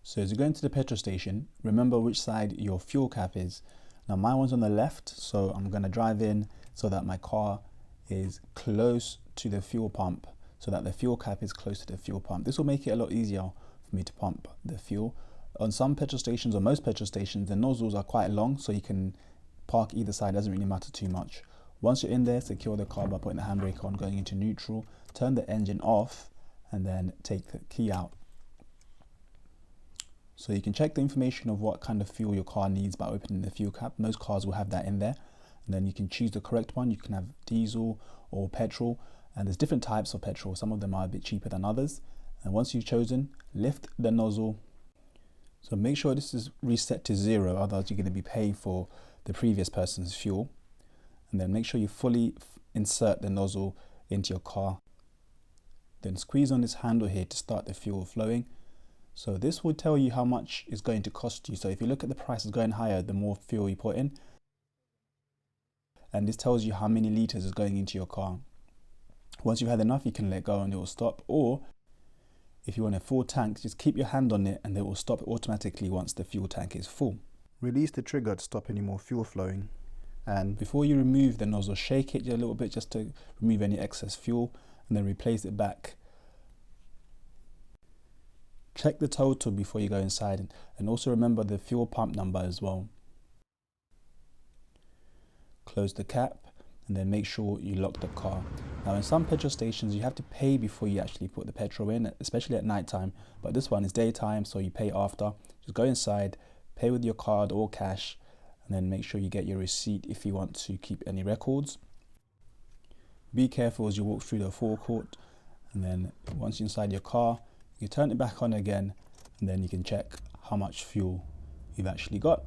So as you go into the petrol station, remember which side your fuel cap is. Now my one's on the left, so I'm going to drive in so that my car is close to the fuel pump, so that the fuel cap is close to the fuel pump. This will make it a lot easier for me to pump the fuel. On some petrol stations, or most petrol stations, the nozzles are quite long, so you can park either side, doesn't really matter too much. Once you're in there, secure the car by putting the handbrake on, going into neutral, turn the engine off, and then take the key out. So you can check the information of what kind of fuel your car needs by opening the fuel cap. Most cars will have that in there. And then you can choose the correct one. You can have diesel or petrol, and there's different types of petrol. Some of them are a bit cheaper than others. And once you've chosen, lift the nozzle. So make sure this is reset to 0, otherwise you're going to be paying for the previous person's fuel. And then make sure you fully insert the nozzle into your car. Then squeeze on this handle here to start the fuel flowing. So this will tell you how much it's going to cost you. So if you look at the prices going higher, the more fuel you put in. And this tells you how many liters is going into your car. Once you've had enough, you can let go and it will stop. Or if you want a full tank, just keep your hand on it and it will stop automatically once the fuel tank is full. Release the trigger to stop any more fuel flowing. And before you remove the nozzle, shake it a little bit just to remove any excess fuel, and then replace it back. Check the total before you go inside, and also remember the fuel pump number as well. Close the cap and then make sure you lock the car. Now in some petrol stations you have to pay before you actually put the petrol in, especially at night time, but this one is daytime, so you pay after. Just go inside, pay with your card or cash, and then make sure you get your receipt if you want to keep any records. Be careful as you walk through the forecourt, and then once you're inside your car, you turn it back on again, and then you can check how much fuel you've actually got.